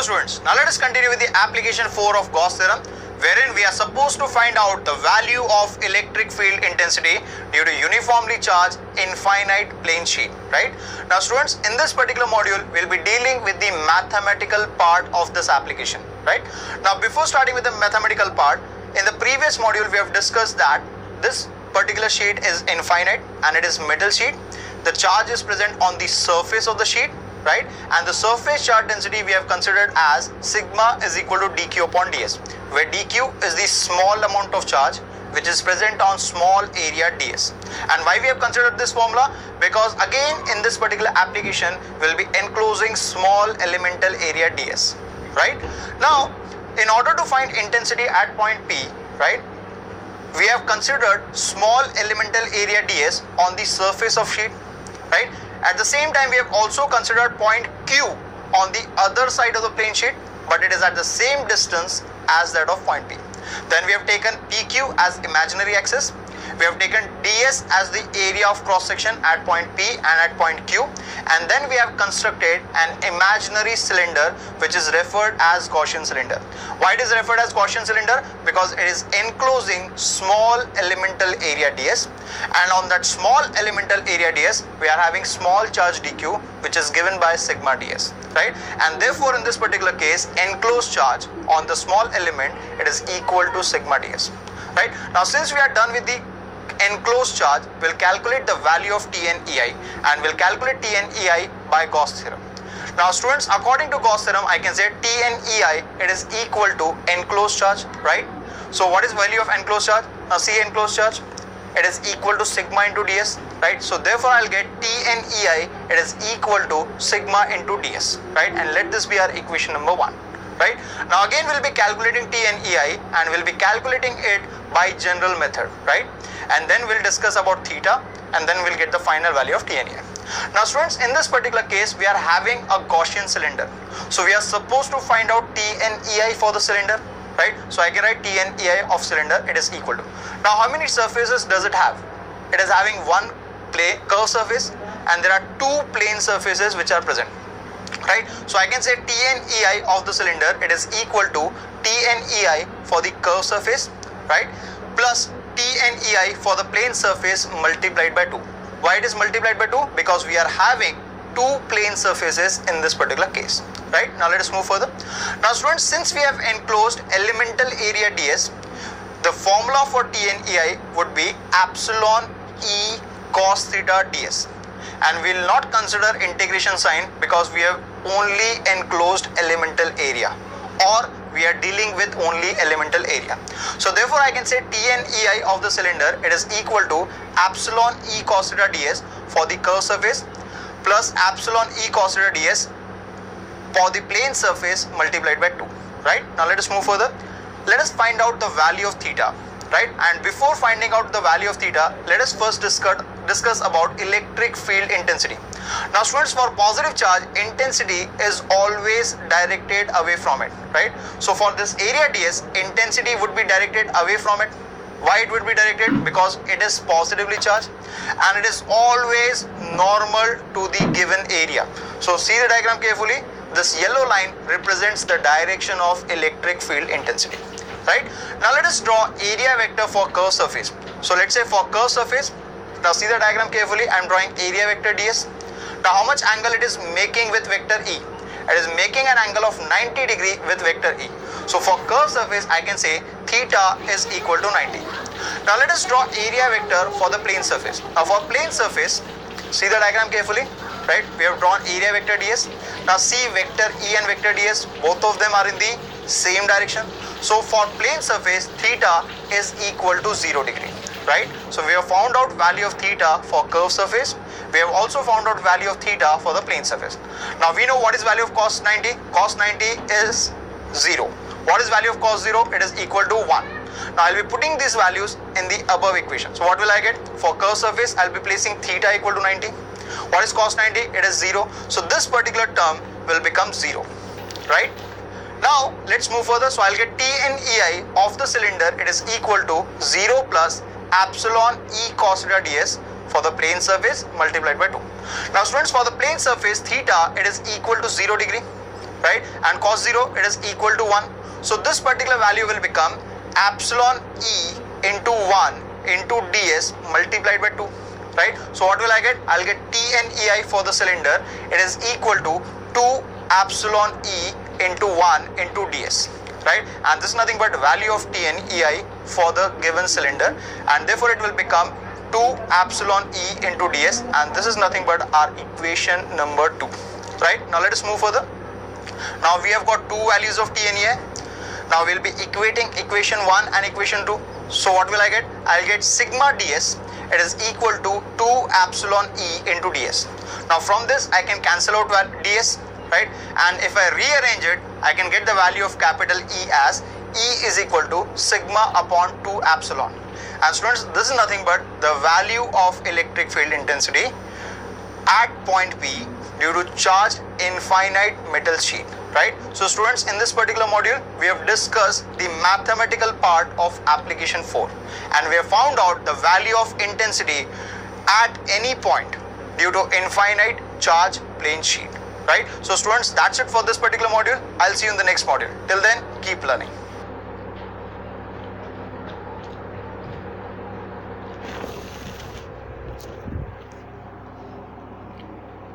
students, now let us continue with the application 4 of Gauss theorem, wherein we are supposed to find out the value of electric field intensity due to uniformly charged infinite plane sheet, right? Now students, in this particular module, we'll be dealing with the mathematical part of this application, right? Now before starting with the mathematical part, in the previous module, we have discussed that this particular sheet is infinite and it is metal sheet. The charge is present on the surface of the sheet, right? And the surface charge density we have considered as sigma is equal to dq upon ds, where dq is the small amount of charge which is present on small area ds. And why we have considered this formula? Because again in this particular application we'll be enclosing small elemental area ds, right? Now in order to find intensity at point P, right, we have considered small elemental area ds on the surface of sheet, right? At the same time, we have also considered point Q on the other side of the plane sheet, but it is at the same distance as that of point P. Then we have taken PQ as imaginary axis. We have taken ds as the area of cross section at point P and at point Q, and then we have constructed an imaginary cylinder which is referred as Gaussian cylinder. Why it is referred as Gaussian cylinder? Because it is enclosing small elemental area ds, and on that small elemental area ds we are having small charge dq which is given by sigma ds, right? And therefore in this particular case, enclosed charge on the small element, it is equal to sigma ds, right? Now since we are done with the enclosed charge, we'll calculate the value of T and EI, and we'll calculate T and EI by Gauss theorem. Now students, according to Gauss theorem, I can say T and EI, it is equal to enclosed charge, right? So what is value of enclosed charge? Now see enclosed charge, it is equal to sigma into ds, right? So therefore I'll get T and EI, it is equal to sigma into ds, right? And let this be our equation number 1, right? Now again we'll be calculating T and EI, and we'll be calculating it by general method, right? And then we'll discuss about theta, and then we'll get the final value of T and EI. Now students, in this particular case, we are having a Gaussian cylinder. So we are supposed to find out T and EI for the cylinder, right? So I can write T and EI of cylinder, it is equal to. Now how many surfaces does it have? It is having one plane curved surface, and there are two plane surfaces which are present, right? So I can say T and EI of the cylinder, it is equal to T and EI for the curved surface, right, plus T and EI for the plane surface multiplied by 2. Why it is multiplied by 2? Because we are having two plane surfaces in this particular case, right? Now let us move further. Now students, since we have enclosed elemental area ds, the formula for T and EI would be epsilon E cos theta ds, and we will not consider integration sign because we have only enclosed elemental area, or we are dealing with only elemental area. So therefore I can say T and EI of the cylinder, it is equal to epsilon E cos theta ds for the curved surface plus epsilon E cos theta ds for the plane surface multiplied by 2, right? Now let us move further. Let us find out the value of theta, right? And before finding out the value of theta, let us first discuss about electric field intensity. Now students, for positive charge, intensity is always directed away from it, right? So for this area ds, intensity would be directed away from it. Why it would be directed? Because it is positively charged, and it is always normal to the given area. So see the diagram carefully. This yellow line represents the direction of electric field intensity, right? Now let us draw area vector for curved surface. So let's say for curved surface, now see the diagram carefully. I am drawing area vector ds. Now how much angle it is making with vector E? It is making an angle of 90 degree with vector E. So for curved surface, I can say theta is equal to 90. Now let us draw area vector for the plane surface. Now for plane surface, see the diagram carefully, right? We have drawn area vector ds. Now see vector E and vector ds, both of them are in the same direction. So for plane surface, theta is equal to 0 degree, right? So we have found out value of theta for curved surface. We have also found out value of theta for the plane surface. Now we know what is value of cos 90. Cos 90 is 0. What is value of cos 0? It is equal to 1. Now I'll be putting these values in the above equation. So what will I get? For curved surface, I'll be placing theta equal to 90. What is cos 90? It is 0. So this particular term will become 0, right? Now let's move further. So I'll get T and EI of the cylinder, it is equal to 0 plus epsilon E cos theta ds for the plane surface multiplied by 2. Now students, for the plane surface, theta, it is equal to 0 degree, right? And cos 0, it is equal to 1. So this particular value will become epsilon E into 1 into ds multiplied by 2, right? So what will I get? I'll get Tn EI for the cylinder. It is equal to 2 epsilon E into 1 into ds, right? And this is nothing but value of Tn EI for the given cylinder, and therefore it will become 2 epsilon E into ds, and this is nothing but our equation number 2, right? Now let us move further. Now we have got two values of Tn EI. Now we'll be equating equation 1 and equation 2. So what will I get? I'll get sigma ds, it is equal to 2 epsilon E into ds. Now from this I can cancel out ds, right? And if I rearrange it, I can get the value of capital E as E is equal to sigma upon 2 epsilon. And students, this is nothing but the value of electric field intensity at point P due to charged infinite metal sheet, right? So students, in this particular module, we have discussed the mathematical part of application 4, and we have found out the value of intensity at any point due to infinite charge plane sheet, right? So students, that's it for this particular module. I'll see you in the next module. Till then, keep learning.